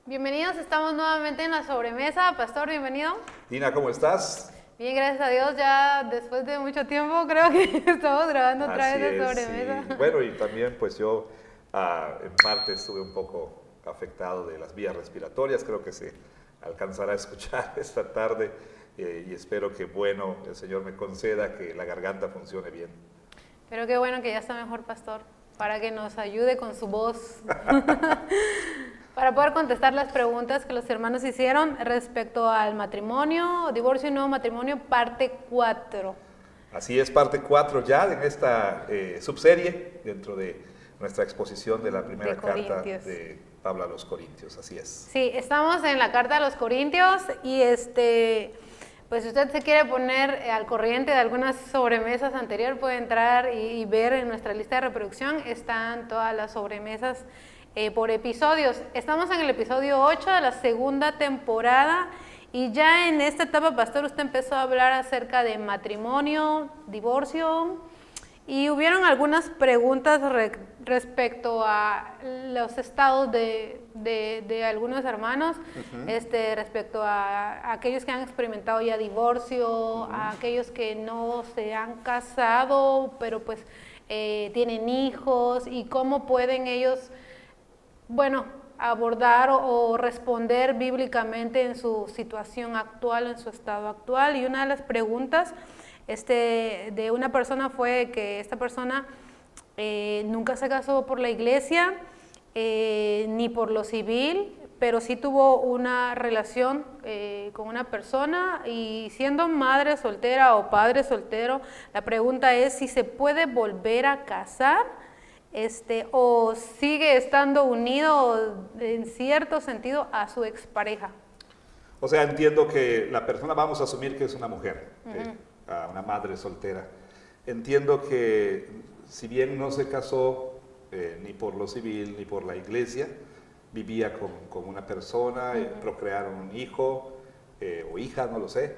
Bienvenidos, estamos nuevamente en la sobremesa. Pastor, bienvenido. Dina, ¿cómo estás? Bien, gracias a Dios, ya después de mucho tiempo creo que estamos grabando otra Así vez la es, sobremesa. y bueno, y también pues yo en parte estuve un poco afectado de las vías respiratorias, creo que se alcanzará a escuchar esta tarde y espero que, bueno, el Señor me conceda que la garganta funcione bien. Pero qué bueno que ya está mejor, Pastor, para que nos ayude con su voz. Para poder contestar las preguntas que los hermanos hicieron respecto al matrimonio, divorcio y nuevo matrimonio, parte 4. Así es, parte 4 ya en esta subserie dentro de nuestra exposición de la primera carta de Pablo a los Corintios, así es. Sí, estamos en la carta a los Corintios y pues si usted se quiere poner al corriente de algunas sobremesas anteriores, puede entrar y ver en nuestra lista de reproducción, están todas las sobremesas por episodios. Estamos en el episodio 8 de la segunda temporada y ya en esta etapa, Pastor, usted empezó a hablar acerca de matrimonio, divorcio y hubieron algunas preguntas respecto a los estados de algunos hermanos, respecto a aquellos que han experimentado ya divorcio, a aquellos que no se han casado, pero pues tienen hijos y cómo pueden ellos, bueno, abordar o responder bíblicamente en su situación actual, en su estado actual. Y una de las preguntas de una persona fue que esta persona nunca se casó por la iglesia, ni por lo civil, pero sí tuvo una relación con una persona y siendo madre soltera o padre soltero, la pregunta es si se puede volver a casar o sigue estando unido en cierto sentido a su expareja. O sea, entiendo que la persona, vamos a asumir que es una mujer, una madre soltera. Entiendo que si bien no se casó ni por lo civil ni por la iglesia, vivía con una persona, procrearon un hijo o hija, no lo sé,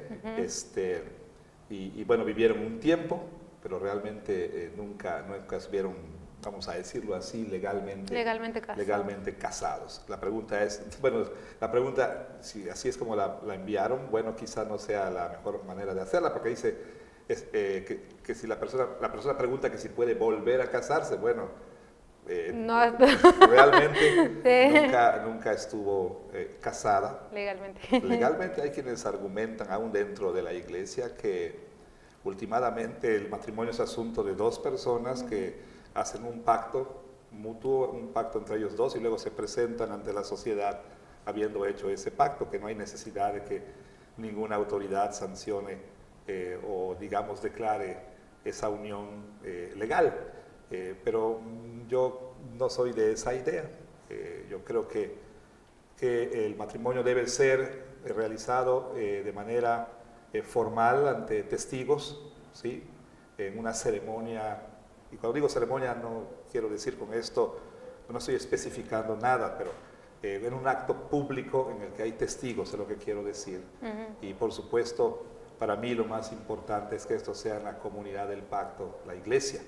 y bueno, vivieron un tiempo, pero realmente nunca estuvieron, vamos a decirlo así, legalmente casados. La pregunta es, bueno, si así es como la enviaron, bueno, quizá no sea la mejor manera de hacerla, porque dice que si la persona pregunta que si puede volver a casarse, bueno, no. realmente nunca estuvo casada. Legalmente hay quienes argumentan, aún dentro de la iglesia, que últimamente el matrimonio es asunto de dos personas que hacen un pacto mutuo, un pacto entre ellos dos, y luego se presentan ante la sociedad habiendo hecho ese pacto, que no hay necesidad de que ninguna autoridad sancione o, digamos, declare esa unión legal. Pero yo no soy de esa idea. Yo creo que el matrimonio debe ser realizado de manera formal ante testigos, ¿sí? En una ceremonia. Y cuando digo ceremonia no quiero decir con esto, no estoy especificando nada, pero en un acto público en el que hay testigos, es lo que quiero decir. Y por supuesto, para mí lo más importante es que esto sea en la comunidad del pacto, la iglesia.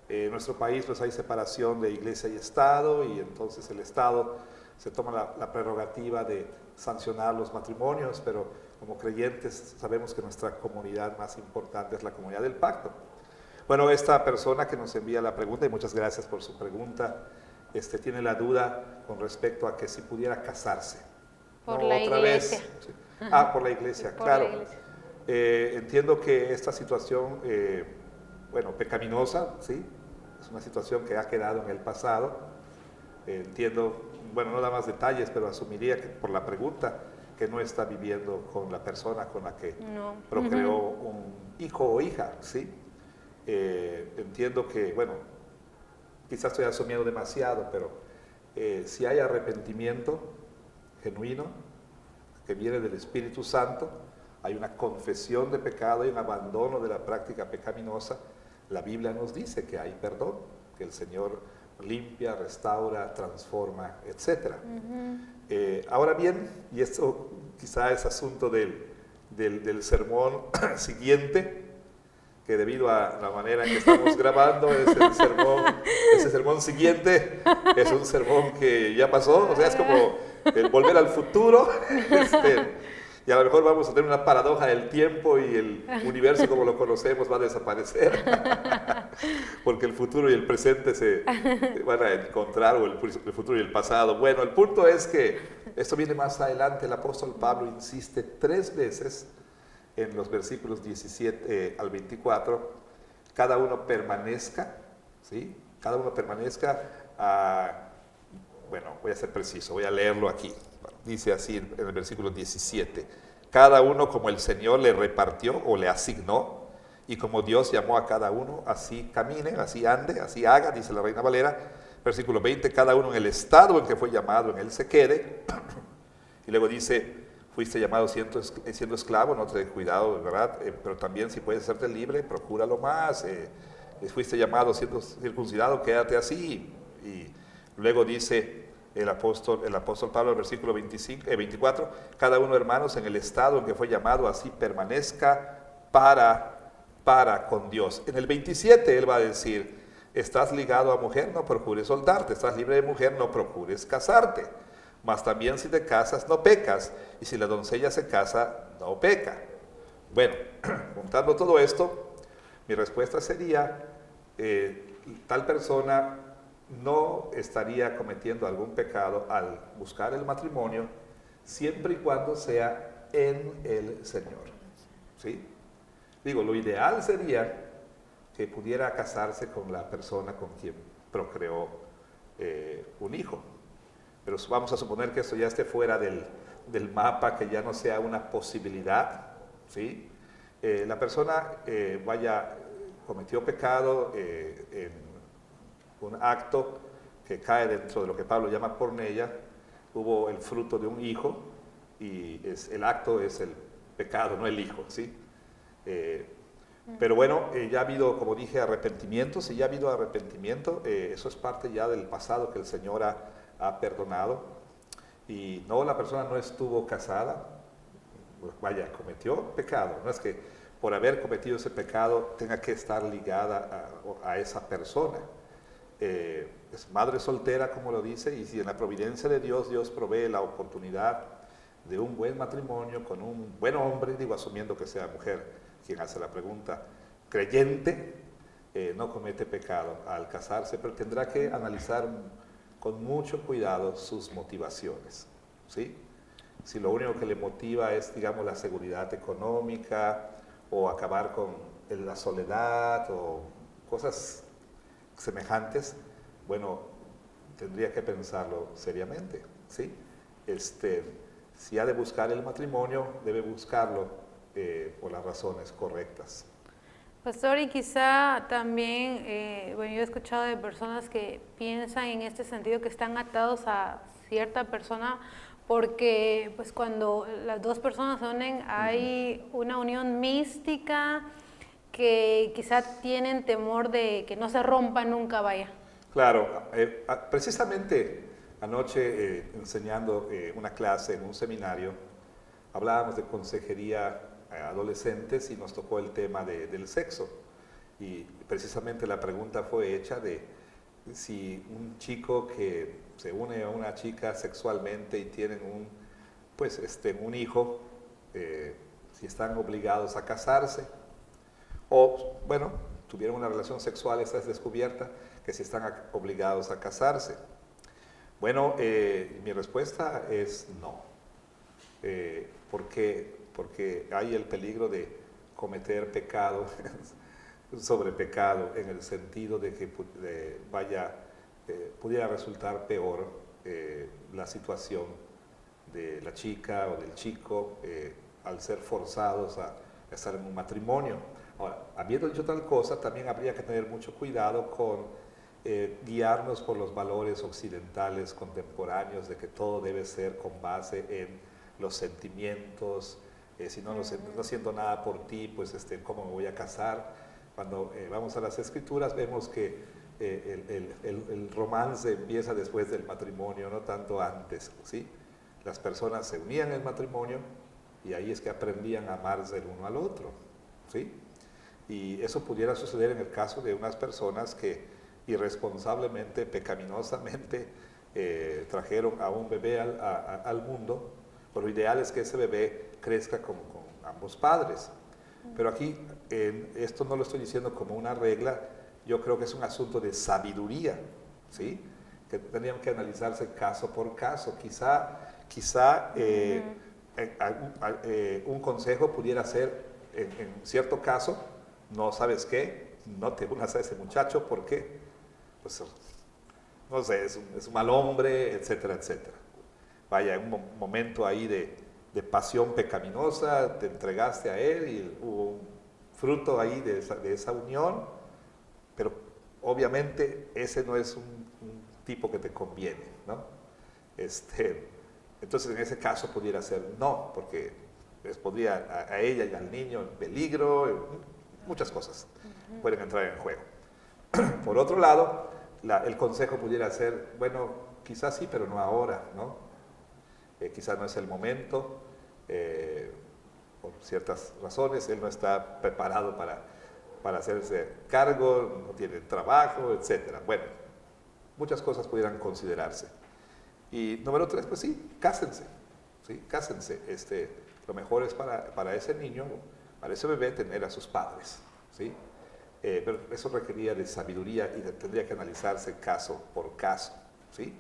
En nuestro país pues hay separación de iglesia y Estado, y entonces el Estado se toma la prerrogativa de sancionar los matrimonios, pero como creyentes sabemos que nuestra comunidad más importante es la comunidad del pacto. Bueno, esta persona que nos envía la pregunta, y muchas gracias por su pregunta, tiene la duda con respecto a que si pudiera casarse. Por la iglesia. Sí. Por la iglesia, por claro. La iglesia. Entiendo que esta situación, bueno, pecaminosa, ¿sí? Es una situación que ha quedado en el pasado. Entiendo, bueno, no da más detalles, pero asumiría que por la pregunta que no está viviendo con la persona con la que procreó un hijo o hija, ¿sí? Entiendo que, bueno, quizás estoy asumiendo demasiado, pero si hay arrepentimiento genuino que viene del Espíritu Santo, hay una confesión de pecado y un abandono de la práctica pecaminosa, la Biblia nos dice que hay perdón, que el Señor limpia, restaura, transforma, etc. Ahora bien, y esto quizá es asunto del sermón siguiente, que debido a la manera en que estamos grabando, ese sermón siguiente es un sermón que ya pasó, o sea, es como el volver al futuro, y a lo mejor vamos a tener una paradoja del tiempo y el universo como lo conocemos va a desaparecer, porque el futuro y el presente se van a encontrar, o el futuro y el pasado. Bueno, el punto es que esto viene más adelante. El apóstol Pablo insiste 3 veces en los versículos 17 al 24, cada uno permanezca, ¿sí? Cada uno permanezca, bueno, voy a ser preciso, voy a leerlo aquí. Dice así en el versículo 17, cada uno como el Señor le repartió o le asignó, y como Dios llamó a cada uno, así camine, así ande, así haga, dice la Reina Valera. Versículo 20, cada uno en el estado en que fue llamado, en él se quede. Y luego dice, fuiste llamado siendo esclavo, no te dé cuidado, ¿verdad? Pero también si puedes hacerte libre, procúralo más. Fuiste llamado siendo circuncidado, quédate así. Y luego dice el apóstol Pablo, el versículo 24, cada uno, hermanos, en el estado en que fue llamado, así permanezca para con Dios. En el 27 él va a decir, estás ligado a mujer, no procures soltarte, estás libre de mujer, no procures casarte. Mas también si te casas, no pecas, y si la doncella se casa, no peca. Bueno, juntando todo esto, mi respuesta sería, tal persona no estaría cometiendo algún pecado al buscar el matrimonio, siempre y cuando sea en el Señor. ¿Sí? Digo, lo ideal sería que pudiera casarse con la persona con quien procreó un hijo. Pero vamos a suponer que esto ya esté fuera del mapa, que ya no sea una posibilidad, ¿sí? La persona cometió pecado en un acto que cae dentro de lo que Pablo llama porneia, hubo el fruto de un hijo, y el acto es el pecado, no el hijo, ¿sí? Pero bueno, ya ha habido, como dije, arrepentimiento. Si ya ha habido arrepentimiento, eso es parte ya del pasado que el Señor ha perdonado. Y no, la persona no estuvo casada, cometió pecado. No es que por haber cometido ese pecado tenga que estar ligada a esa persona. Es madre soltera, como lo dice, y si en la providencia de Dios, Dios provee la oportunidad de un buen matrimonio con un buen hombre, digo, asumiendo que sea mujer quien hace la pregunta, creyente, no comete pecado al casarse, pero tendrá que analizar con mucho cuidado sus motivaciones, ¿sí? Si lo único que le motiva es, digamos, la seguridad económica, o acabar con la soledad, o cosas semejantes, bueno, tendría que pensarlo seriamente, ¿sí? Si ha de buscar el matrimonio, debe buscarlo por las razones correctas. Pastor, y quizá también, bueno, yo he escuchado de personas que piensan en este sentido, que están atados a cierta persona, porque pues cuando las dos personas se unen hay una unión mística, que quizá tienen temor de que no se rompa nunca, vaya. Claro, precisamente anoche enseñando una clase en un seminario, hablábamos de consejería a adolescentes y nos tocó el tema del sexo. Y precisamente la pregunta fue hecha de si un chico que se une a una chica sexualmente y tienen un hijo, si están obligados a casarse, o, bueno, tuvieron una relación sexual, esta es descubierta, que si están obligados a casarse. Bueno, mi respuesta es no. Porque hay el peligro de cometer pecado sobre pecado, en el sentido de que pudiera resultar peor la situación de la chica o del chico al ser forzados a estar en un matrimonio. Ahora, habiendo dicho tal cosa, también habría que tener mucho cuidado con guiarnos por los valores occidentales contemporáneos de que todo debe ser con base en los sentimientos. Si no siento nada por ti, pues ¿cómo me voy a casar? Cuando vamos a las escrituras vemos que el romance empieza después del matrimonio, no tanto antes, ¿sí? Las personas se unían en el matrimonio y ahí es que aprendían a amarse el uno al otro, ¿sí? Y eso pudiera suceder en el caso de unas personas que irresponsablemente, pecaminosamente, trajeron a un bebé al mundo. Pero lo ideal es que ese bebé crezca con ambos padres. Pero aquí, esto no lo estoy diciendo como una regla, yo creo que es un asunto de sabiduría, ¿sí? Que tendrían que analizarse caso por caso. Quizá un consejo pudiera ser, en cierto caso, no sabes qué, no te unas a ese muchacho porque, pues, no sé, es un mal hombre, etcétera, etcétera. Vaya, un momento ahí de pasión pecaminosa, te entregaste a él y hubo un fruto ahí de esa unión, pero obviamente ese no es un tipo que te conviene, ¿no? Entonces en ese caso pudiera ser no, porque les podría a ella y al niño en peligro, muchas cosas pueden entrar en juego. Por otro lado, el consejo pudiera ser, bueno, quizás sí, pero no ahora, ¿no? Quizás no es el momento, por ciertas razones, él no está preparado para hacerse cargo, no tiene trabajo, etc. Bueno, muchas cosas pudieran considerarse. Y número 3, pues sí, cásense, ¿sí? Cásense. Lo mejor es para ese niño, para ese bebé, tener a sus padres, ¿sí? Pero eso requería de sabiduría y tendría que analizarse caso por caso, ¿sí?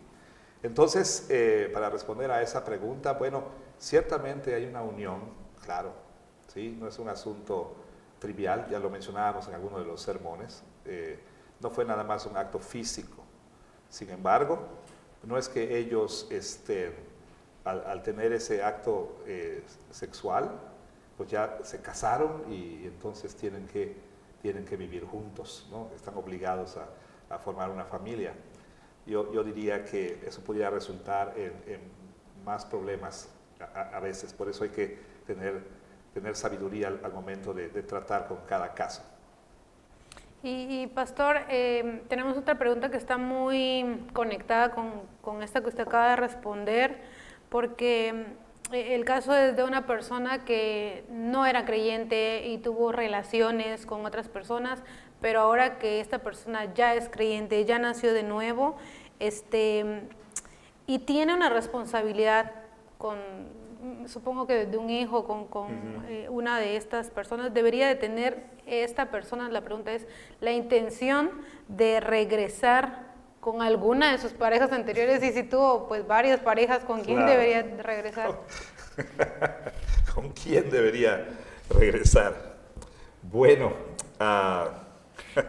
Entonces, para responder a esa pregunta, bueno, ciertamente hay una unión, claro, ¿sí? No es un asunto trivial, ya lo mencionábamos en alguno de los sermones, no fue nada más un acto físico. Sin embargo, no es que ellos, al tener ese acto sexual, pues ya se casaron y entonces tienen que vivir juntos, ¿no? Están obligados a formar una familia. Yo diría que eso podría resultar en más problemas a veces, por eso hay que tener sabiduría al momento de tratar con cada caso. Y Pastor, tenemos otra pregunta que está muy conectada con esta que usted acaba de responder, porque el caso es de una persona que no era creyente y tuvo relaciones con otras personas, pero ahora que esta persona ya es creyente, ya nació de nuevo, y tiene una responsabilidad supongo que de un hijo con una de estas personas, debería de tener esta persona, la pregunta es, la intención de regresar con alguna de sus parejas anteriores, y si tuvo pues varias parejas, ¿con quién debería regresar? ¿Con quién debería regresar? Bueno,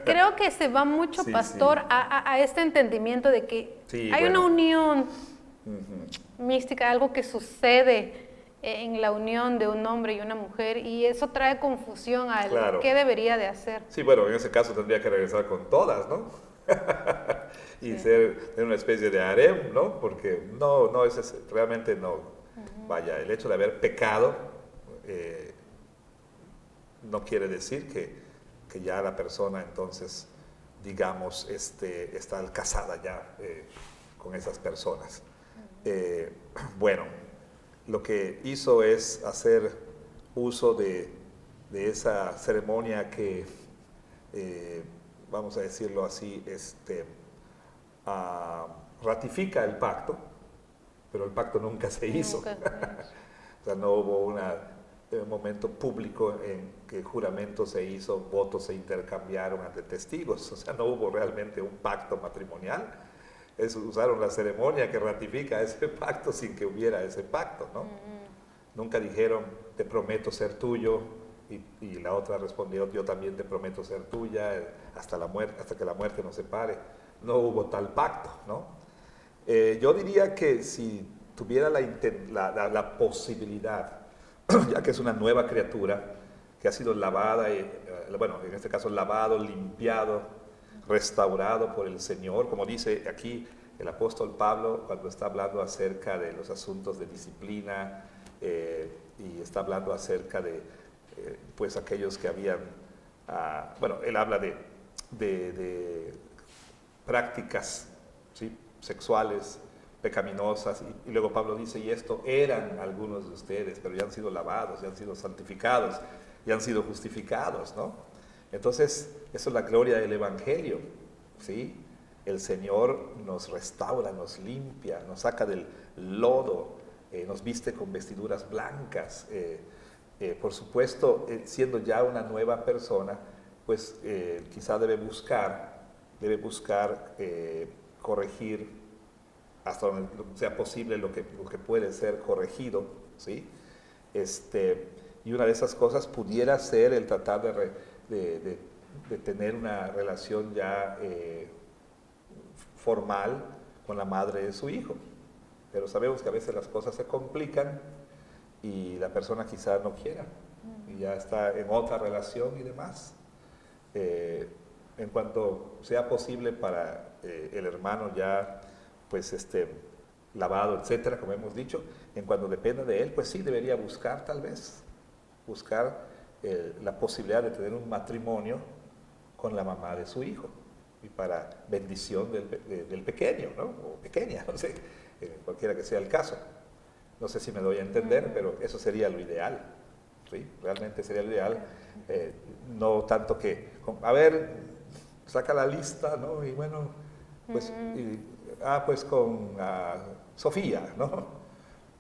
creo que se va mucho, sí, Pastor, sí. A este entendimiento de que sí, hay una unión mística, algo que sucede en la unión de un hombre y una mujer, y eso trae confusión al qué debería de hacer. Sí, bueno, en ese caso tendría que regresar con todas, ¿no? Y sí, ser una especie de harem, ¿no? Porque no es realmente no. Vaya, el hecho de haber pecado no quiere decir que ya la persona entonces, digamos, está casada ya con esas personas. Bueno, lo que hizo es hacer uso de esa ceremonia que, vamos a decirlo así, ratifica el pacto, pero el pacto nunca se hizo. O sea, no hubo un momento público en que el juramento se hizo, votos se intercambiaron ante testigos, o sea, no hubo realmente un pacto matrimonial. Usaron la ceremonia que ratifica ese pacto sin que hubiera ese pacto, ¿no? Nunca dijeron, te prometo ser tuyo, y la otra respondió, yo también te prometo ser tuya, hasta que la muerte nos separe. No hubo tal pacto, ¿no? Yo diría que si tuviera la posibilidad, ya que es una nueva criatura, que ha sido lavada, bueno, en este caso lavado, limpiado, restaurado por el Señor, como dice aquí el apóstol Pablo cuando está hablando acerca de los asuntos de disciplina y está hablando acerca de pues aquellos que habían, bueno, él habla de prácticas, ¿sí?, sexuales pecaminosas, y luego Pablo dice, y esto eran algunos de ustedes, pero ya han sido lavados, ya han sido santificados, ya han sido justificados, ¿no? Entonces, eso es la gloria del Evangelio, ¿sí? El Señor nos restaura, nos limpia, nos saca del lodo, nos viste con vestiduras blancas. Por supuesto, siendo ya una nueva persona, pues quizá debe buscar corregir hasta donde sea posible lo que puede ser corregido, ¿sí? Y una de esas cosas pudiera ser el tratar de tener una relación ya formal con la madre de su hijo. Pero sabemos que a veces las cosas se complican y la persona quizás no quiera y ya está en otra relación y demás. En cuanto sea posible para el hermano ya pues lavado, etcétera, como hemos dicho, en cuanto dependa de él, pues sí debería buscar tal vez, la posibilidad de tener un matrimonio con la mamá de su hijo y para bendición del pequeño, ¿no? O pequeña, no sé, cualquiera que sea el caso. No sé si me doy a entender, pero eso sería lo ideal, ¿sí? Realmente sería lo ideal, no tanto que, a ver, saca la lista, ¿no? Y bueno, pues, pues con Sofía, ¿no?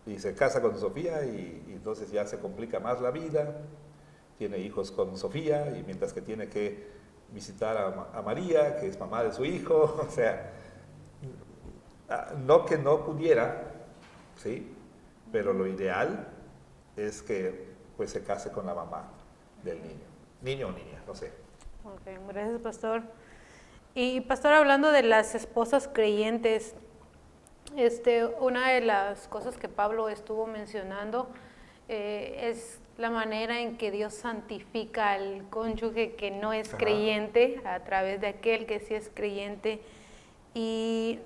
Y se casa con Sofía y entonces ya se complica más la vida, tiene hijos con Sofía y mientras que tiene que visitar a María, que es mamá de su hijo, o sea, no que no pudiera, ¿sí? Pero lo ideal es que pues se case con la mamá del niño o niña, no sé. Ok, gracias, pastor. Y pastor, hablando de las esposas creyentes, una de las cosas que Pablo estuvo mencionando es la manera en que Dios santifica al cónyuge que no es creyente a través de aquel que sí es creyente. Y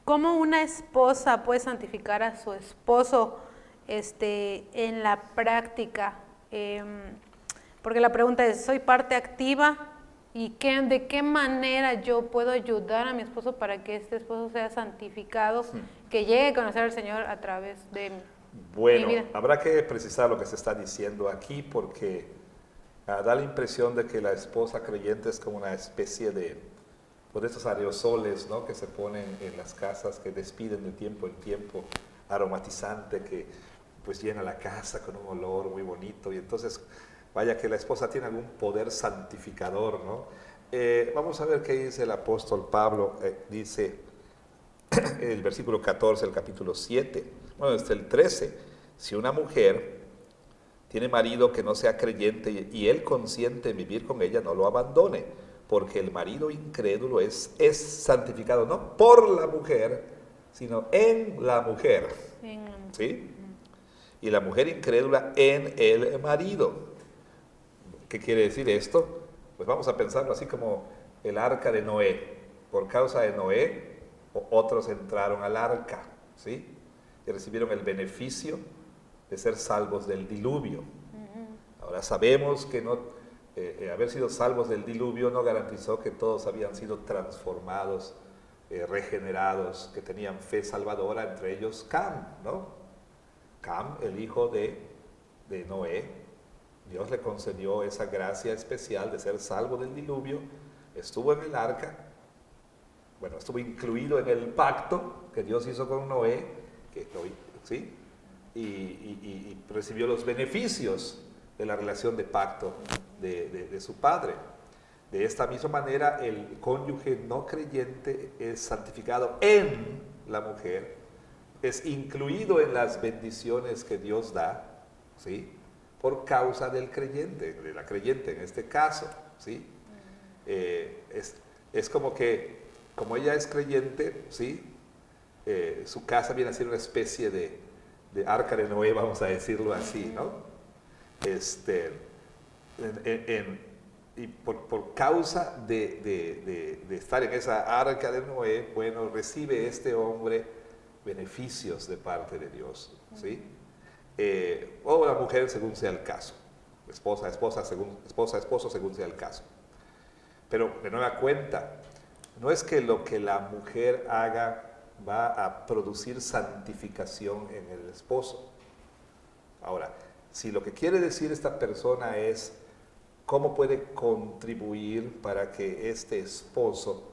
cómo una esposa puede santificar a su esposo en la práctica. Porque la pregunta es, ¿soy parte activa? ¿Y de qué manera yo puedo ayudar a mi esposo para que este esposo sea santificado, que llegue a conocer al Señor a través de mi vida? Bueno, habrá que precisar lo que se está diciendo aquí porque da la impresión de que la esposa creyente es como una especie de estos aerosoles, ¿no? Que se ponen en las casas, que despiden de tiempo en tiempo, aromatizante, que pues llena la casa con un olor muy bonito y entonces vaya que la esposa tiene algún poder santificador, ¿no? Vamos a ver qué dice el apóstol Pablo. Dice el versículo 14 del capítulo 7, bueno, desde el 13, si una mujer tiene marido que no sea creyente y él consiente en vivir con ella, no lo abandone, porque el marido incrédulo es santificado no por la mujer, sino en la mujer, ¿sí? Y la mujer incrédula en el marido. ¿Qué quiere decir esto? Pues vamos a pensarlo así como el arca de Noé. Por causa de Noé, otros entraron al arca, ¿sí? Y recibieron el beneficio de ser salvos del diluvio. Ahora sabemos que haber sido salvos del diluvio no garantizó que todos habían sido transformados, regenerados, que tenían fe salvadora, entre ellos Cam, ¿no? Cam, el hijo de Noé. Dios le concedió esa gracia especial de ser salvo del diluvio, estuvo en el arca, bueno, estuvo incluido en el pacto que Dios hizo con Noé, ¿sí? Y recibió los beneficios de la relación de pacto de su padre. De esta misma manera, el cónyuge no creyente es santificado en la mujer, es incluido en las bendiciones que Dios da, ¿sí? Por causa del creyente, de la creyente en este caso, ¿sí? Es como que, como ella es creyente, ¿sí? Su casa viene a ser una especie de arca de Noé, vamos a decirlo así, ¿no? Y por causa de estar en esa arca de Noé, bueno, recibe este hombre beneficios de parte de Dios, ¿sí? O la mujer según sea el caso, esposo, esposo según sea el caso. Pero de nueva cuenta, no es que lo que la mujer haga va a producir santificación en el esposo. Ahora, si lo que quiere decir esta persona es cómo puede contribuir para que este esposo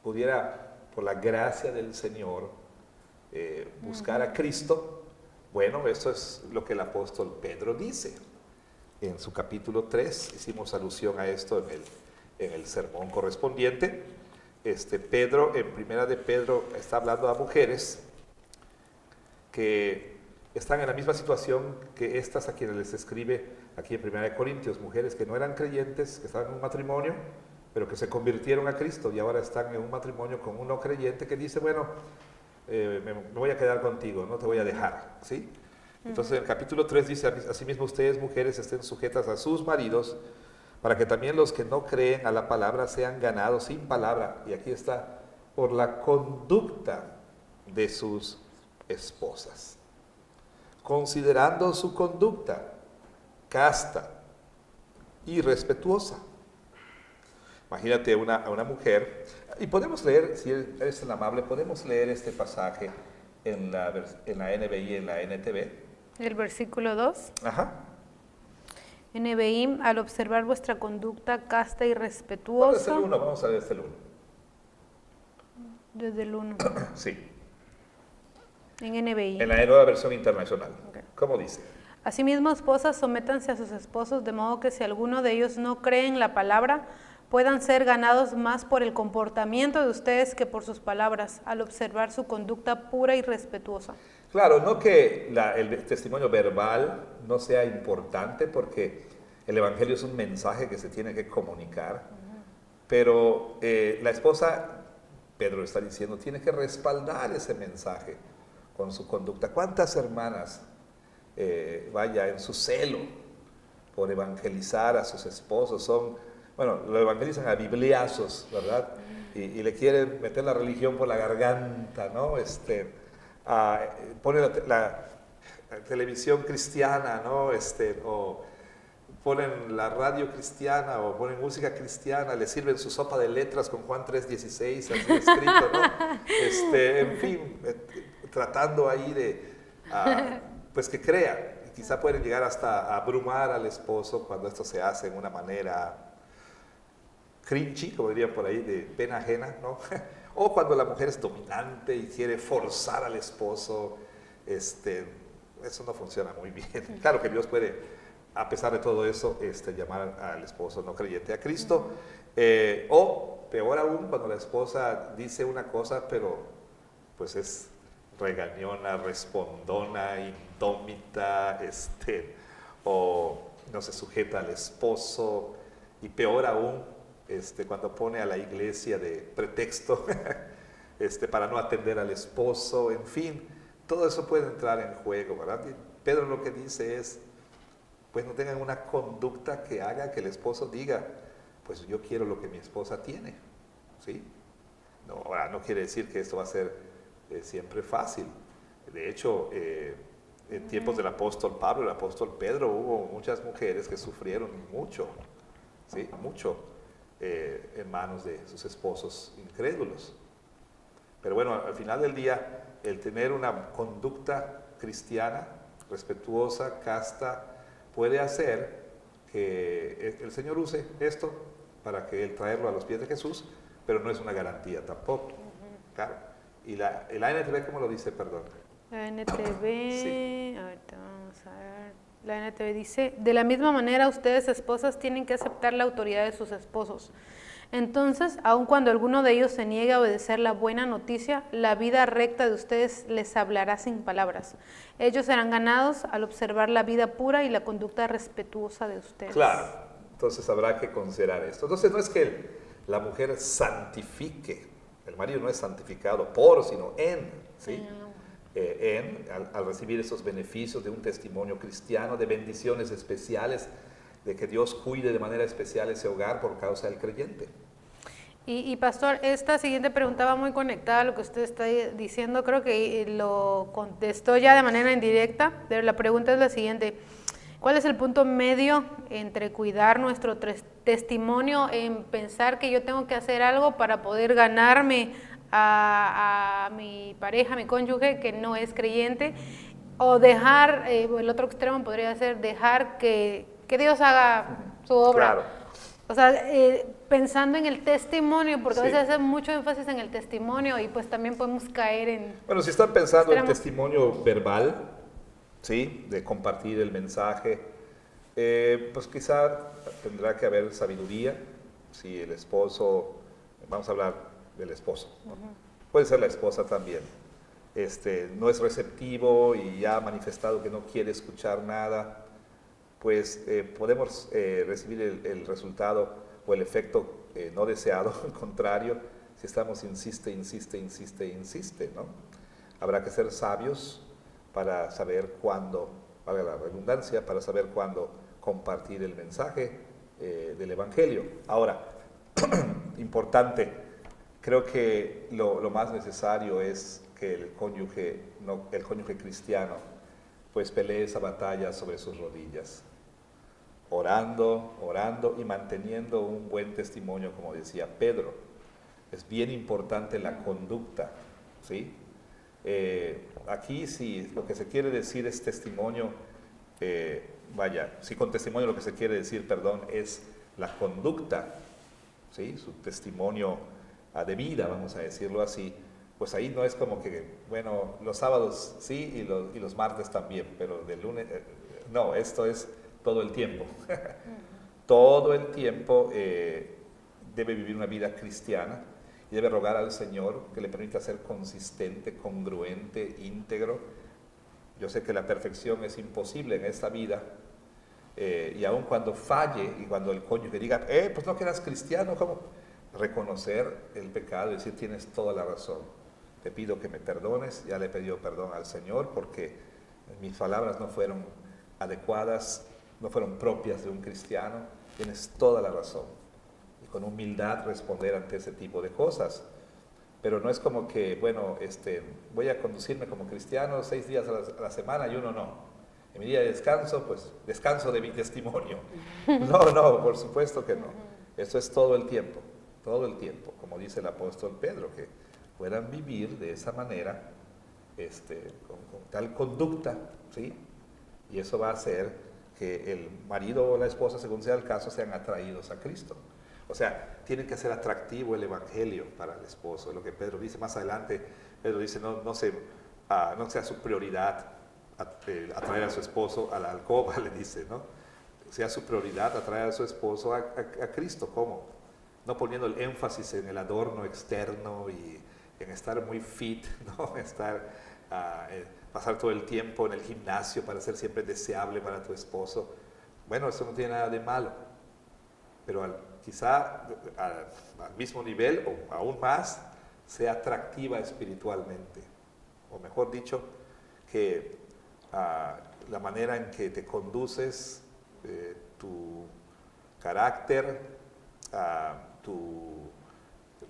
pudiera, por la gracia del Señor, buscar a Cristo. Bueno, eso es lo que el apóstol Pedro dice. En su capítulo 3, hicimos alusión a esto en el sermón correspondiente. Pedro, en primera de Pedro, está hablando a mujeres que están en la misma situación que estas a quienes les escribe aquí en primera de Corintios, mujeres que no eran creyentes, que estaban en un matrimonio, pero que se convirtieron a Cristo y ahora están en un matrimonio con un no creyente que dice, bueno, me voy a quedar contigo, no te voy a dejar, ¿sí? Entonces en el capítulo 3 dice, asimismo ustedes mujeres estén sujetas a sus maridos, para que también los que no creen a la palabra sean ganados sin palabra, y aquí está, por la conducta de sus esposas, considerando su conducta casta y respetuosa. Imagínate a una mujer, y podemos leer, si eres tan amable, podemos leer este pasaje en la NBI y en la NTV. El versículo 2. Ajá. NBI, al observar vuestra conducta casta y respetuosa. Desde el 1, vamos a ver desde el 1. Desde el 1. Sí. En NBI. En la nueva versión internacional. Okay. ¿Cómo dice? Asimismo, esposas, sométanse a sus esposos, de modo que si alguno de ellos no cree en la palabra, puedan ser ganados más por el comportamiento de ustedes que por sus palabras, al observar su conducta pura y respetuosa. Claro, no que el testimonio verbal no sea importante, porque el evangelio es un mensaje que se tiene que comunicar, pero la esposa, Pedro está diciendo, tiene que respaldar ese mensaje con su conducta. ¿Cuántas hermanas, en su celo por evangelizar a sus esposos, lo evangelizan a bibliazos, ¿verdad? Y le quieren meter la religión por la garganta, ¿no? Pone la televisión cristiana, ¿no? O ponen la radio cristiana o ponen música cristiana, le sirven su sopa de letras con Juan 3:16 así escrito, ¿no? En fin, tratando ahí de, pues que crea. Quizá pueden llegar hasta a abrumar al esposo cuando esto se hace en una manera cringy, como dirían por ahí, de pena ajena, ¿no? O cuando la mujer es dominante y quiere forzar al esposo, eso no funciona muy bien. Claro que Dios puede, a pesar de todo eso, llamar al esposo no creyente a Cristo, o peor aún, cuando la esposa dice una cosa, pero pues es regañona, respondona, indómita, o no se sujeta al esposo, y peor aún, cuando pone a la iglesia de pretexto para no atender al esposo, en fin, todo eso puede entrar en juego, ¿verdad? Y Pedro lo que dice es, pues no tengan una conducta que haga que el esposo diga, pues yo quiero lo que mi esposa tiene, ¿sí? No, ahora no quiere decir que esto va a ser siempre fácil. De hecho, en tiempos del apóstol Pablo, el apóstol Pedro, hubo muchas mujeres que sufrieron mucho, ¿sí? Mucho. En manos de sus esposos incrédulos. Pero bueno, al final del día, el tener una conducta cristiana, respetuosa, casta, puede hacer que el Señor use esto para que Él traerlo a los pies de Jesús, pero no es una garantía tampoco. Claro. ¿Y la NTV cómo lo dice, perdón? La NTV, sí. Ahorita vamos a ver. La NTV dice, de la misma manera ustedes esposas tienen que aceptar la autoridad de sus esposos. Entonces, aun cuando alguno de ellos se niegue a obedecer la buena noticia, la vida recta de ustedes les hablará sin palabras. Ellos serán ganados al observar la vida pura y la conducta respetuosa de ustedes. Claro, entonces habrá que considerar esto. Entonces no es que la mujer santifique, el marido no es santificado por, sino en, ¿sí? Al recibir esos beneficios de un testimonio cristiano, de bendiciones especiales, de que Dios cuide de manera especial ese hogar por causa del creyente. Y pastor, esta siguiente pregunta va muy conectada a lo que usted está diciendo, creo que lo contestó ya de manera indirecta, pero la pregunta es la siguiente: ¿cuál es el punto medio entre cuidar nuestro testimonio en pensar que yo tengo que hacer algo para poder ganarme a mi pareja, a mi cónyuge que no es creyente, o dejar, el otro extremo podría ser dejar que que Dios haga su obra. Claro. O sea, pensando en el testimonio, porque Sí. a veces hace mucho énfasis en el testimonio y pues también podemos caer en... Bueno, si están pensando en extremos. testimonio verbal, ¿sí? De compartir el mensaje, pues quizá tendrá que haber sabiduría. Si el esposo, vamos a hablar del esposo, ¿no? Puede ser la esposa también, no es receptivo y ya ha manifestado que no quiere escuchar nada, pues podemos recibir el resultado o el efecto no deseado, al contrario, si estamos insiste, ¿no? Habrá que ser sabios para saber cuándo, valga la redundancia, para saber cuándo compartir el mensaje del Evangelio. Ahora, importante, creo que lo más necesario es que el cónyuge cristiano pues pelee esa batalla sobre sus rodillas, orando y manteniendo un buen testimonio, como decía Pedro. Es bien importante la conducta, ¿sí? Aquí si lo que se quiere decir es testimonio, si con testimonio lo que se quiere decir, es la conducta, ¿sí? Su testimonio de vida, vamos a decirlo así, pues ahí no es como que, bueno, los sábados sí y los martes también, pero de lunes, no, esto es todo el tiempo. Todo el tiempo debe vivir una vida cristiana y debe rogar al Señor que le permita ser consistente, congruente, íntegro. Yo sé que la perfección es imposible en esta vida, y aun cuando falle y cuando el cónyuge diga, pues no que eras cristiano, ¿cómo? Reconocer el pecado y decir, tienes toda la razón, te pido que me perdones. Ya le he pedido perdón al Señor porque mis palabras no fueron adecuadas, no fueron propias de un cristiano, tienes toda la razón. Y con humildad responder ante ese tipo de cosas. Pero no es como que, bueno, voy a conducirme como cristiano 6 días a la semana y uno no. En mi día de descanso, pues descanso de mi testimonio. No, por supuesto que no. Eso es todo el tiempo, como dice el apóstol Pedro, que puedan vivir de esa manera, con tal conducta, ¿sí? Y eso va a hacer que el marido o la esposa, según sea el caso, sean atraídos a Cristo. O sea, tiene que ser atractivo el Evangelio para el esposo. Es lo que Pedro dice más adelante. Pedro dice, no sea su prioridad atraer a su esposo a la alcoba, le dice, ¿no? Sea su prioridad atraer a su esposo a Cristo. ¿Cómo? No poniendo el énfasis en el adorno externo y en estar muy fit, ¿no? Pasar todo el tiempo en el gimnasio para ser siempre deseable para tu esposo. Bueno, eso no tiene nada de malo, pero quizá al mismo nivel o aún más sea atractiva espiritualmente, o mejor dicho, que la manera en que te conduces, tu carácter, tu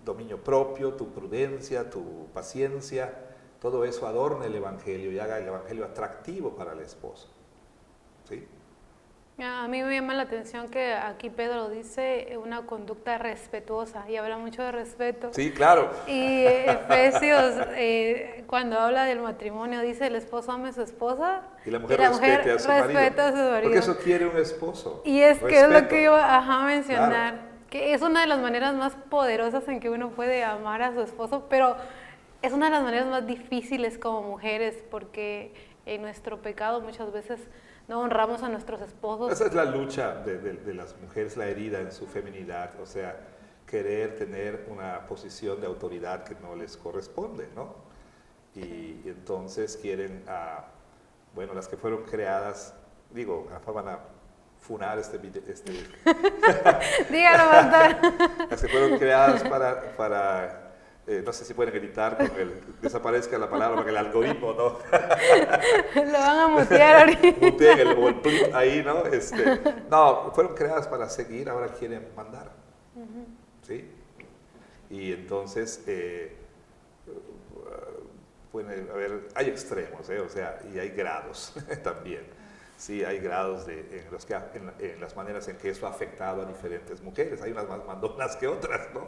dominio propio, tu prudencia, tu paciencia, todo eso adorne el Evangelio y haga el Evangelio atractivo para el esposo, ¿sí? A mí me llama la atención que aquí Pedro dice una conducta respetuosa y habla mucho de respeto. Sí, claro. Y Efesios, cuando habla del matrimonio, dice el esposo ame a su esposa y la mujer respete a su marido. Porque eso quiere un esposo. Y es respeto. Que es lo que iba a mencionar, claro, que es una de las maneras más poderosas en que uno puede amar a su esposo, pero es una de las maneras más difíciles como mujeres, porque en nuestro pecado muchas veces no honramos a nuestros esposos. Esa es la lucha de las mujeres, la herida en su feminidad, o sea, querer tener una posición de autoridad que no les corresponde, ¿no? Y entonces quieren, las que fueron creadas, van a funar este video. Dígalo, basta. Las que fueron creadas para no sé si pueden editar con desaparezca la palabra para que el algoritmo, ¿no? Lo van a mutear ahorita. Muteen el plip ahí, ¿no? No, fueron creadas para seguir, ahora quieren mandar. ¿Sí? Y entonces, hay extremos, o sea, y hay grados también. Sí, hay grados en las maneras en que eso ha afectado a diferentes mujeres. Hay unas más mandonas que otras, ¿no?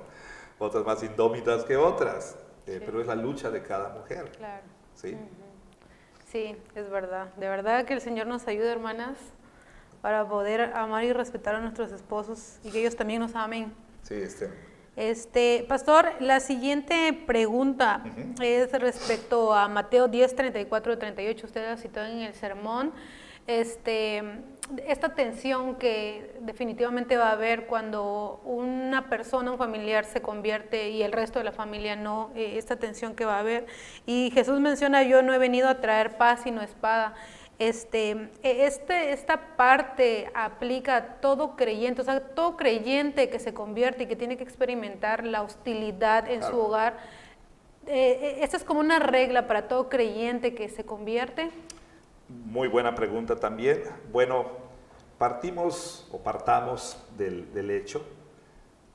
Otras más indómitas que otras, sí, pero es la lucha de cada mujer. Claro. ¿Sí? Sí, es verdad. De verdad que el Señor nos ayude, hermanas, para poder amar y respetar a nuestros esposos y que ellos también nos amen. Sí, Pastor, la siguiente pregunta es respecto a Mateo 10, 34, 38. Usted la citó en el sermón. Esta tensión que definitivamente va a haber cuando una persona, un familiar se convierte y el resto de la familia no, esta tensión que va a haber. Y Jesús menciona, yo no he venido a traer paz sino espada. Esta parte aplica a todo creyente, o sea, todo creyente que se convierte y que tiene que experimentar la hostilidad en su hogar. ¿Esta es como una regla para todo creyente que se convierte? Muy buena pregunta también. Bueno, partamos del hecho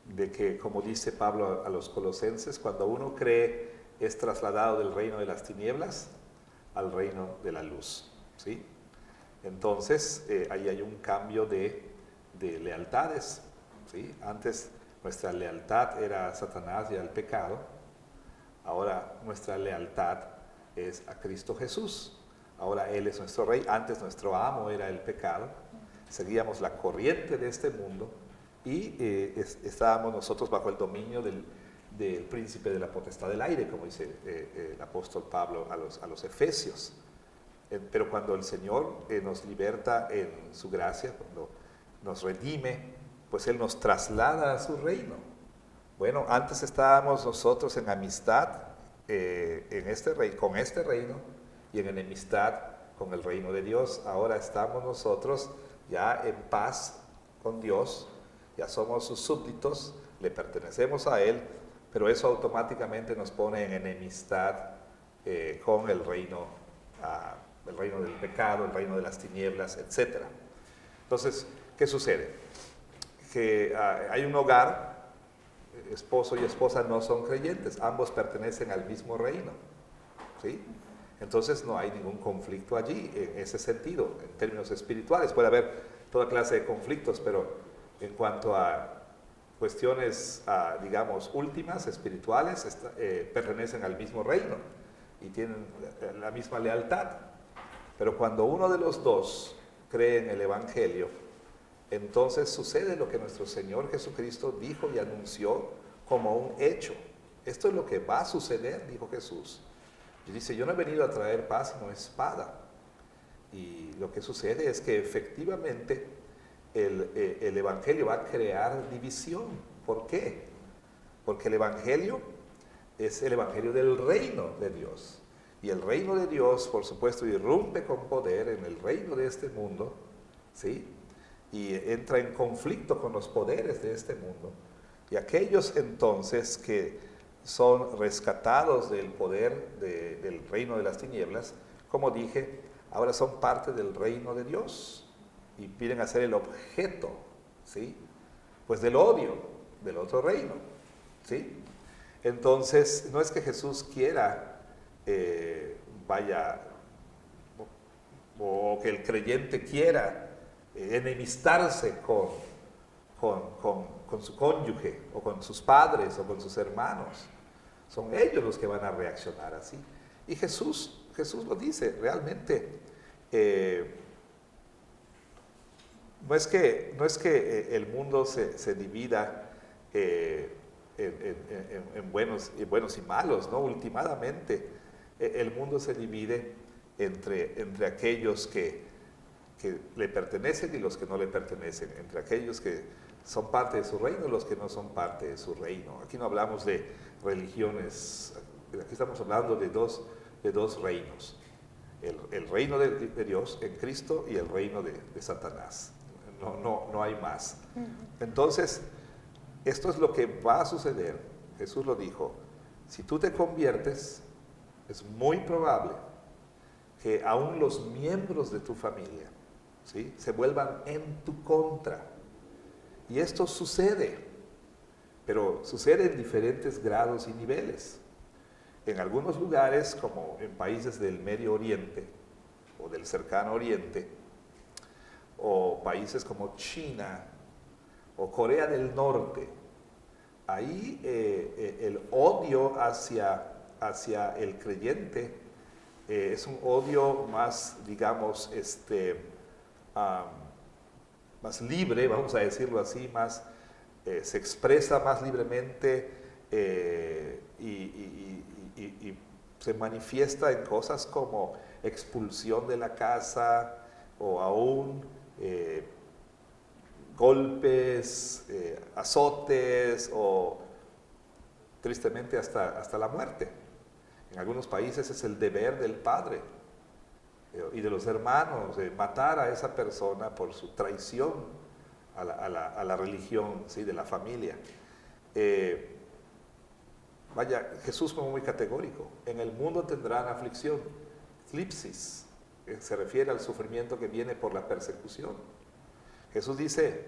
de que, como dice Pablo a los colosenses, cuando uno cree es trasladado del reino de las tinieblas al reino de la luz. ¿Sí? Entonces, ahí hay un cambio de lealtades. ¿Sí? Antes nuestra lealtad era a Satanás y al pecado. Ahora nuestra lealtad es a Cristo Jesús. Ahora Él es nuestro Rey. Antes nuestro amo era el pecado. Seguíamos la corriente de este mundo y estábamos nosotros bajo el dominio del príncipe de la potestad del aire, como dice el apóstol Pablo a los Efesios. Pero cuando el Señor nos liberta en su gracia, cuando nos redime, pues Él nos traslada a su reino. Bueno, antes estábamos nosotros en amistad con este reino y en enemistad con el reino de Dios. Ahora estamos nosotros ya en paz con Dios, ya somos sus súbditos, le pertenecemos a Él, pero eso automáticamente nos pone en enemistad con el reino del pecado, el reino de las tinieblas, etc. Entonces, ¿qué sucede? Que hay un hogar, esposo y esposa no son creyentes, ambos pertenecen al mismo reino, ¿sí? Entonces no hay ningún conflicto allí, en ese sentido, en términos espirituales. Puede haber toda clase de conflictos, pero en cuanto a cuestiones, digamos, últimas, espirituales, pertenecen al mismo reino y tienen la misma lealtad. Pero cuando uno de los dos cree en el Evangelio, entonces sucede lo que nuestro Señor Jesucristo dijo y anunció como un hecho. Esto es lo que va a suceder, dijo Jesús. Y dice, yo no he venido a traer paz sino espada. Y lo que sucede es que efectivamente el Evangelio va a crear división. ¿Por qué? Porque el Evangelio es el Evangelio del reino de Dios. Y el reino de Dios, por supuesto, irrumpe con poder en el reino de este mundo, ¿sí? Y entra en conflicto con los poderes de este mundo. Y aquellos entonces que son rescatados del poder del reino de las tinieblas, como dije, ahora son parte del reino de Dios y vienen a ser el objeto, ¿sí? Pues del odio del otro reino, ¿sí? Entonces, no es que Jesús quiera o que el creyente quiera enemistarse con su cónyuge o con sus padres o con sus hermanos. Son ellos los que van a reaccionar así. Y Jesús lo dice, realmente no es que el mundo se divida en buenos y malos, ¿no? Últimamente el mundo se divide entre aquellos que le pertenecen y los que no le pertenecen, entre aquellos que son parte de su reino y los que no son parte de su reino. Aquí no hablamos de religiones, aquí estamos hablando de dos reinos, el reino de Dios en Cristo y el reino de Satanás. No hay más. Entonces, esto es lo que va a suceder. Jesús lo dijo, si tú te conviertes, es muy probable que aún los miembros de tu familia, ¿sí?, se vuelvan en tu contra. Y esto sucede, pero sucede en diferentes grados y niveles. En algunos lugares, como en países del Medio Oriente o del Cercano Oriente, o países como China o Corea del Norte, ahí el odio hacia el creyente es un odio más, digamos, más libre, vamos a decirlo así, más, se expresa más libremente y se manifiesta en cosas como expulsión de la casa o aún golpes, azotes o tristemente hasta la muerte. En algunos países es el deber del padre y de los hermanos de matar a esa persona por su traición a la religión, ¿sí?, de la familia. Jesús fue muy categórico. En el mundo tendrán aflicción, clipsis, se refiere al sufrimiento que viene por la persecución. Jesús dice,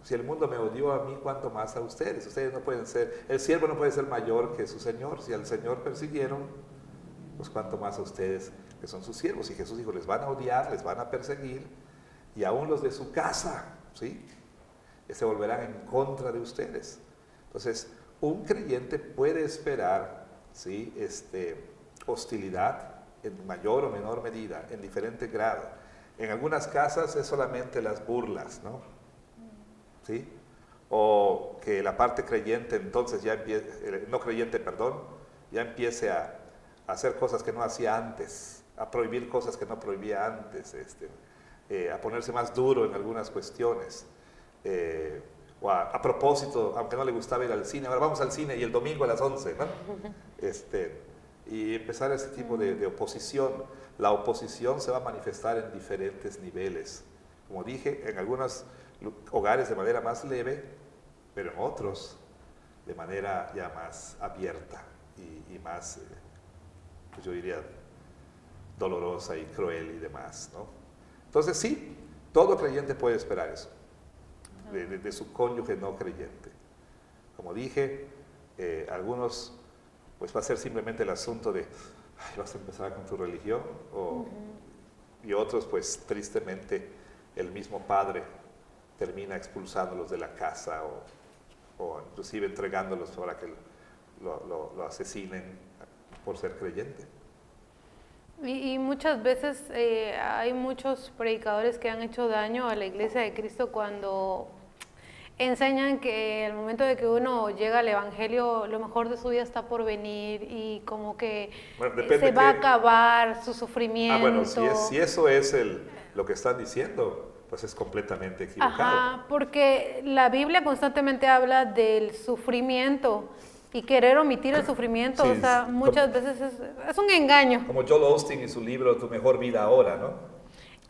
si el mundo me odió a mí, ¿cuánto más a ustedes? Ustedes no pueden ser, el siervo no puede ser mayor que su Señor. Si al Señor persiguieron, pues cuánto más a ustedes que son sus siervos. Y Jesús dijo, les van a odiar, les van a perseguir, y aún los de su casa, ¿sí?, se volverán en contra de ustedes. Entonces, un creyente puede esperar, ¿sí?, hostilidad en mayor o menor medida, en diferente grado. En algunas casas es solamente las burlas, ¿no? ¿Sí? O que la parte creyente entonces ya empiece, no creyente, perdón, ya empiece a hacer cosas que no hacía antes, a prohibir cosas que no prohibía antes, a ponerse más duro en algunas cuestiones. O a propósito, aunque no le gustaba ir al cine, ahora vamos al cine y el domingo a las 11, ¿no? Y empezar ese tipo de oposición. La oposición se va a manifestar en diferentes niveles. Como dije, en algunos hogares de manera más leve, pero en otros de manera ya más abierta y más, pues yo diría, dolorosa y cruel y demás, ¿no? Entonces sí, todo creyente puede esperar eso, de su cónyuge no creyente. Como dije, algunos, pues va a ser simplemente el asunto de, ay, vas a empezar con tu religión, y otros, pues tristemente, el mismo padre termina expulsándolos de la casa o inclusive entregándolos para que lo asesinen por ser creyente. Y muchas veces hay muchos predicadores que han hecho daño a la Iglesia de Cristo cuando enseñan que al momento de que uno llega al Evangelio, lo mejor de su vida está por venir y como que se va a acabar su sufrimiento. Bueno, si eso es lo que están diciendo, pues es completamente equivocado. Ajá, porque la Biblia constantemente habla del sufrimiento y querer omitir el sufrimiento, sí, o sea, muchas veces es un engaño. Como Joel Osteen y su libro Tu mejor vida ahora, ¿no?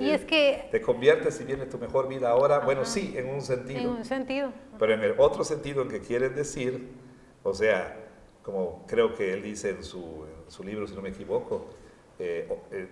Y es que... Te conviertes y viene tu mejor vida ahora. Ajá. Bueno, sí, en un sentido. En un sentido. Pero en el otro sentido en que quieren decir, o sea, como creo que él dice en su libro, si no me equivoco,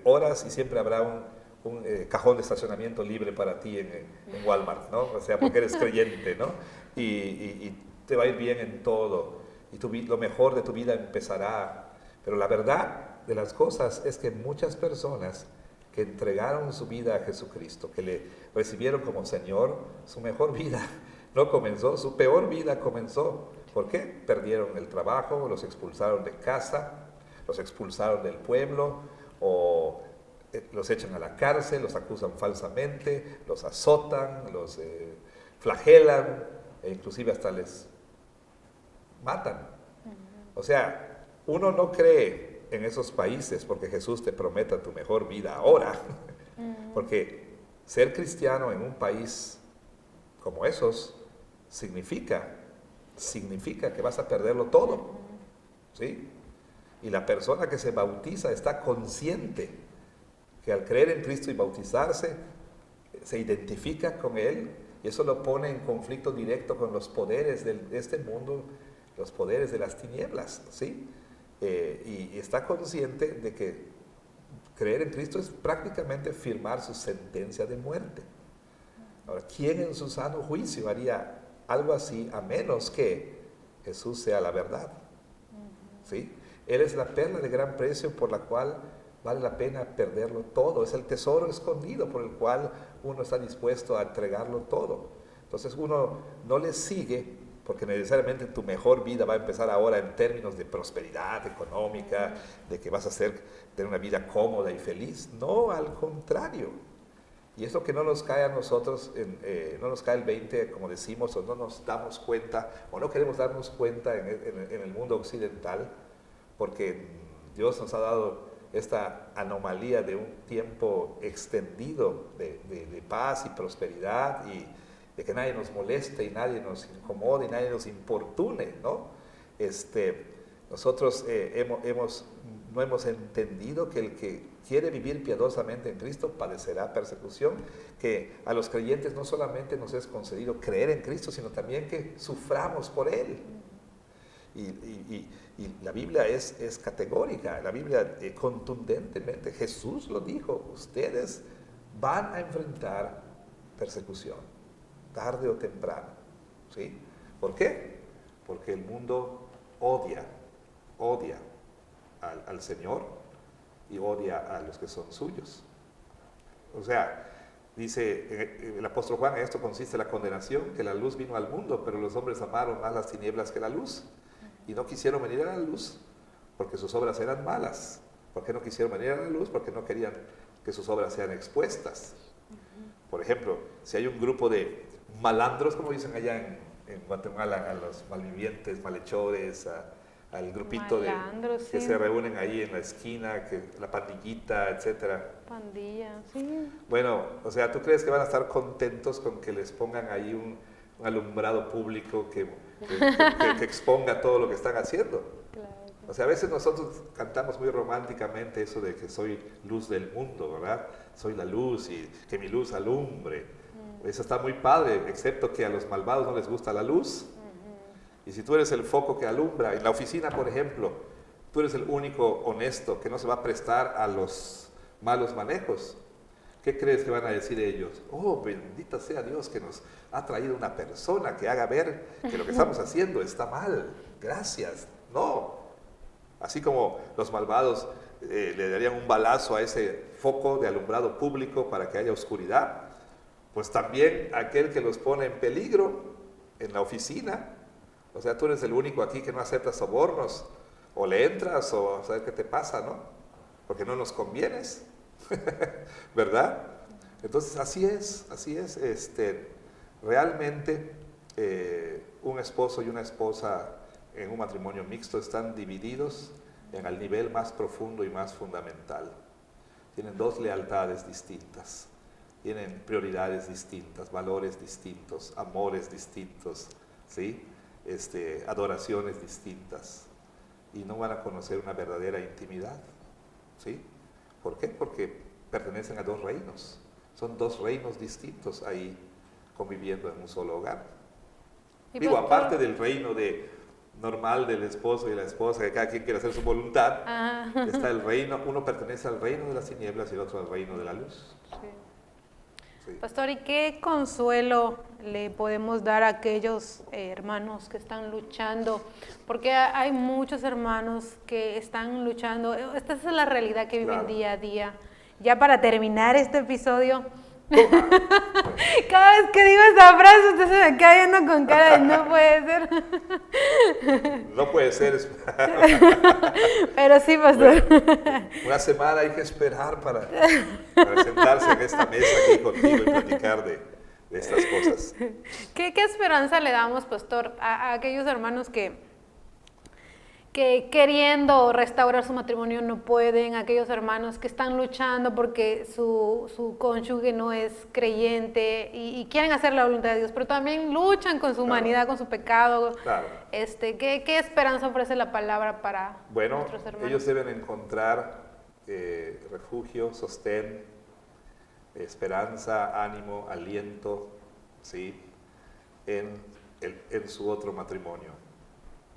horas y siempre habrá un cajón de estacionamiento libre para ti en Walmart, ¿no? O sea, porque eres creyente, ¿no? Y te va a ir bien en todo. Y lo mejor de tu vida empezará. Pero la verdad de las cosas es que muchas personas que entregaron su vida a Jesucristo, que le recibieron como Señor, su mejor vida no comenzó, su peor vida comenzó. ¿Por qué? Perdieron el trabajo, los expulsaron de casa, los expulsaron del pueblo, o los echan a la cárcel, los acusan falsamente, los azotan, los flagelan, e inclusive hasta les matan. O sea, uno no cree en esos países porque Jesús te prometa tu mejor vida ahora, porque ser cristiano en un país como esos significa que vas a perderlo todo, ¿sí? Y la persona que se bautiza está consciente que al creer en Cristo y bautizarse se identifica con Él, y eso lo pone en conflicto directo con los poderes de este mundo, los poderes de las tinieblas, ¿sí? Y está consciente de que creer en Cristo es prácticamente firmar su sentencia de muerte. Ahora, ¿quién en su sano juicio haría algo así a menos que Jesús sea la verdad? ¿Sí? Él es la perla de gran precio por la cual vale la pena perderlo todo. Es el tesoro escondido por el cual uno está dispuesto a entregarlo todo. Entonces uno no le sigue porque necesariamente tu mejor vida va a empezar ahora en términos de prosperidad económica, de que vas a tener una vida cómoda y feliz. No, al contrario. Y es lo que no nos cae a nosotros, no nos cae el 20, como decimos, o no nos damos cuenta, o no queremos darnos cuenta en el mundo occidental, porque Dios nos ha dado esta anomalía de un tiempo extendido de paz y prosperidad, y de que nadie nos moleste y nadie nos incomode y nadie nos importune, ¿no? Nosotros no hemos entendido que el que quiere vivir piadosamente en Cristo padecerá persecución, que a los creyentes no solamente nos es concedido creer en Cristo, sino también que suframos por Él. Y la Biblia es categórica, la Biblia contundentemente, Jesús lo dijo, ustedes van a enfrentar persecución, tarde o temprano, ¿sí? ¿Por qué? Porque el mundo odia al Señor y odia a los que son suyos. O sea, dice el apóstol Juan, en esto consiste la condenación, que la luz vino al mundo, pero los hombres amaron más las tinieblas que la luz, y no quisieron venir a la luz, porque sus obras eran malas. ¿Por qué no quisieron venir a la luz? Porque no querían que sus obras sean expuestas. Por ejemplo, si hay un grupo de malandros, como dicen allá en Guatemala, a los malvivientes, malhechores, al grupito Malandros, que sí. se reúnen ahí en la esquina, la pandillita, etcétera. Pandilla, sí. Bueno, o sea, ¿tú crees que van a estar contentos con que les pongan ahí un alumbrado público que exponga todo lo que están haciendo? Claro. O sea, a veces nosotros cantamos muy románticamente eso de que soy luz del mundo, ¿verdad? Soy la luz y que mi luz alumbre. Eso está muy padre, excepto que a los malvados no les gusta la luz. Y si tú eres el foco que alumbra, en la oficina, por ejemplo, tú eres el único honesto que no se va a prestar a los malos manejos, ¿qué crees que van a decir ellos? Oh, bendita sea Dios que nos ha traído una persona que haga ver que lo que estamos haciendo está mal. Gracias. No. Así como los malvados le darían un balazo a ese foco de alumbrado público para que haya oscuridad, pues también aquel que los pone en peligro en la oficina. O sea, tú eres el único aquí que no acepta sobornos, o le entras o a saber qué te pasa, ¿no? Porque no nos convienes, ¿verdad? Entonces, así es, realmente un esposo y una esposa en un matrimonio mixto están divididos en el nivel más profundo y más fundamental. Tienen dos lealtades distintas, tienen prioridades distintas, valores distintos, amores distintos, ¿sí? Adoraciones distintas, y no van a conocer una verdadera intimidad, ¿sí? ¿Por qué? Porque pertenecen a dos reinos, son dos reinos distintos ahí conviviendo en un solo hogar. Digo, aparte del reino normal del esposo y la esposa, que cada quien quiere hacer su voluntad, está el reino, uno pertenece al reino de las tinieblas y el otro al reino de la luz. Sí. Sí. Pastor, ¿y qué consuelo le podemos dar a aquellos hermanos que están luchando? Porque hay muchos hermanos que están luchando. Esta es la realidad que viven día a día. Ya para terminar este episodio, cada vez que digo esta frase usted se me queda viendo con cara de no puede ser. No puede ser. Pero sí, pastor. Bueno, una semana hay que esperar para sentarse en esta mesa aquí contigo y platicar de estas cosas. ¿Qué esperanza le damos, pastor, a aquellos hermanos que queriendo restaurar su matrimonio no pueden, aquellos hermanos que están luchando porque su cónyuge no es creyente y quieren hacer la voluntad de Dios, pero también luchan con su humanidad, con su pecado? Claro. ¿Qué esperanza ofrece la palabra para nuestros hermanos? Ellos deben encontrar refugio, sostén, esperanza, ánimo, aliento, ¿sí? en su otro matrimonio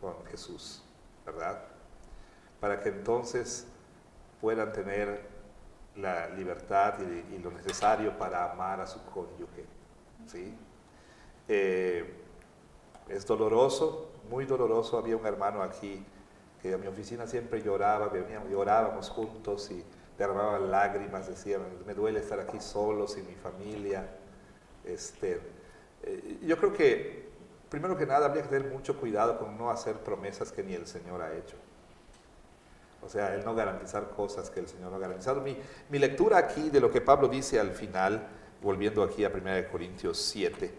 con Jesús, ¿verdad? Para que entonces puedan tener la libertad y lo necesario para amar a su cónyuge, ¿sí? Es doloroso, muy doloroso. Había un hermano aquí que a mi oficina siempre lloraba, llorábamos juntos y derramaban lágrimas, decían, me duele estar aquí solo, sin mi familia. Yo creo que, primero que nada, habría que tener mucho cuidado con no hacer promesas que ni el Señor ha hecho. O sea, el no garantizar cosas que el Señor no ha garantizado. Mi lectura aquí de lo que Pablo dice al final volviendo aquí a 1 Corintios 7,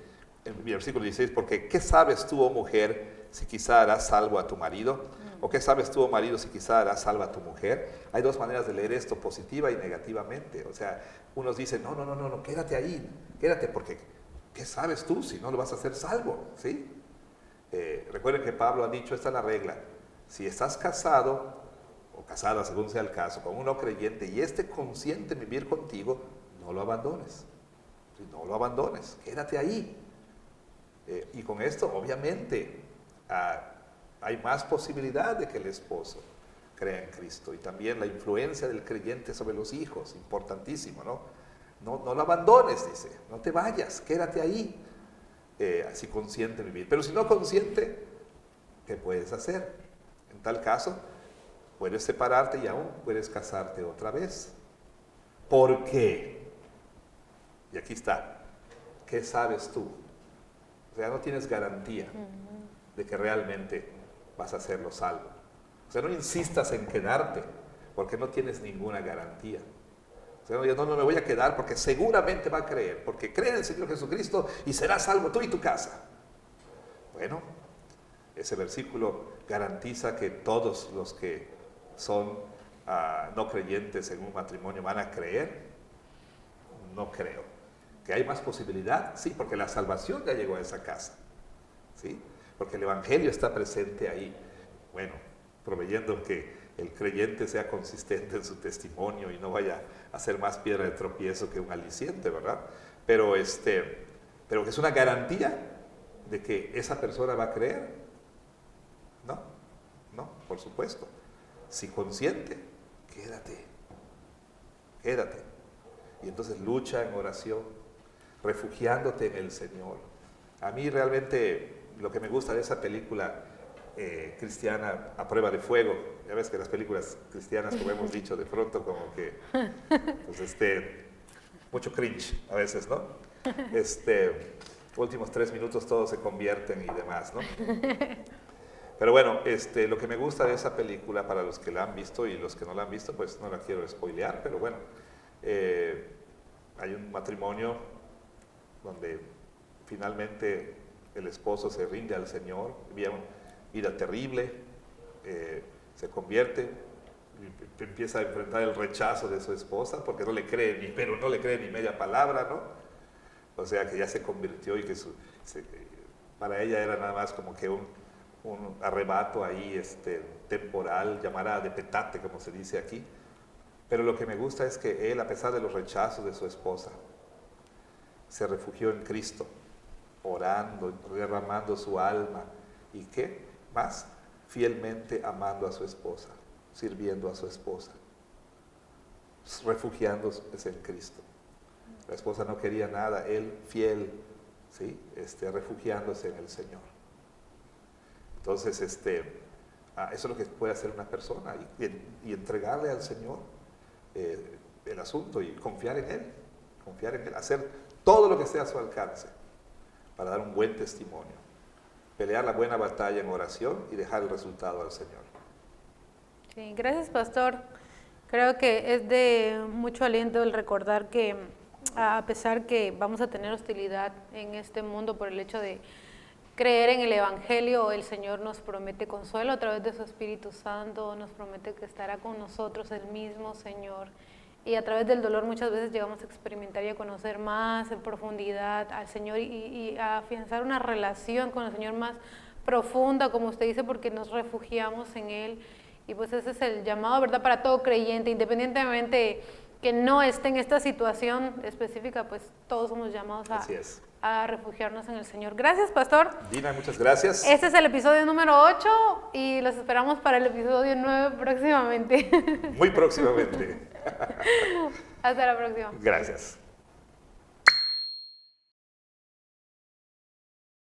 en el versículo 16, porque ¿qué sabes tú, oh mujer, si quizá harás salvo a tu marido? ¿O qué sabes tú, oh marido, si quizá harás salvo a tu mujer? Hay dos maneras de leer esto, positiva y negativamente. O sea, unos dicen, no, quédate ahí, quédate, porque ¿qué sabes tú si no lo vas a hacer salvo? ¿Sí? Recuerden que Pablo ha dicho, esta es la regla, si estás casado, o casada según sea el caso, con un no creyente, y consciente en vivir contigo, no lo abandones. No lo abandones, quédate ahí. Y con esto, obviamente, hay más posibilidad de que el esposo crea en Cristo. Y también la influencia del creyente sobre los hijos, importantísimo, ¿no? No lo abandones, dice, no te vayas, quédate ahí, así consciente de vivir. Pero si no consciente, ¿qué puedes hacer? En tal caso, puedes separarte y aún puedes casarte otra vez. ¿Por qué? Y aquí está, ¿qué sabes tú? O sea, no tienes garantía de que realmente vas a hacerlo salvo. O sea, no insistas en quedarte, porque no tienes ninguna garantía. O sea, no me voy a quedar porque seguramente va a creer, porque cree en el Señor Jesucristo y serás salvo tú y tu casa. Bueno, ese versículo garantiza que todos los que son no creyentes en un matrimonio van a creer. No creo. ¿Que hay más posibilidad? Sí, porque la salvación ya llegó a esa casa. ¿Sí? Porque el Evangelio está presente ahí. Bueno, proveyendo que el creyente sea consistente en su testimonio y no vaya a ser más piedra de tropiezo que un aliciente, ¿verdad? Pero que es una garantía de que esa persona va a creer. No, por supuesto. Si consciente, quédate. Y entonces lucha en oración, refugiándote en el Señor. A mí realmente lo que me gusta de esa película cristiana, A Prueba de Fuego, ya ves que las películas cristianas, como hemos dicho, de pronto como que, pues mucho cringe a veces, ¿no? Últimos 3 minutos todos se convierten y demás, ¿no? Pero bueno, lo que me gusta de esa película, para los que la han visto y los que no la han visto, pues no la quiero spoilear, pero bueno, hay un matrimonio donde finalmente el esposo se rinde al Señor, vivía una vida terrible, se convierte, empieza a enfrentar el rechazo de su esposa porque no le cree ni media palabra, ¿no? O sea que ya se convirtió y que para ella era nada más como que un arrebato ahí temporal, llamada de petate, como se dice aquí. Pero lo que me gusta es que él, a pesar de los rechazos de su esposa, se refugió en Cristo, orando, derramando su alma y ¿qué más? Fielmente amando a su esposa, sirviendo a su esposa, refugiándose en Cristo. La esposa no quería nada, él fiel, ¿sí? Refugiándose en el Señor. Entonces, eso es lo que puede hacer una persona y entregarle al Señor el asunto y confiar en Él, hacer todo lo que esté a su alcance para dar un buen testimonio, pelear la buena batalla en oración y dejar el resultado al Señor. Sí, gracias, pastor. Creo que es de mucho aliento el recordar que a pesar que vamos a tener hostilidad en este mundo por el hecho de creer en el Evangelio, el Señor nos promete consuelo a través de su Espíritu Santo, nos promete que estará con nosotros el mismo Señor. Y a través del dolor muchas veces llegamos a experimentar y a conocer más en profundidad al Señor y a afianzar una relación con el Señor más profunda, como usted dice, porque nos refugiamos en Él. Y pues ese es el llamado, ¿verdad?, para todo creyente, independientemente que no esté en esta situación específica, pues todos somos llamados a refugiarnos en el Señor. Gracias, pastor. Dina, muchas gracias. Este es el episodio número 8 y los esperamos para el episodio 9 próximamente. Muy próximamente. Hasta la próxima. Gracias.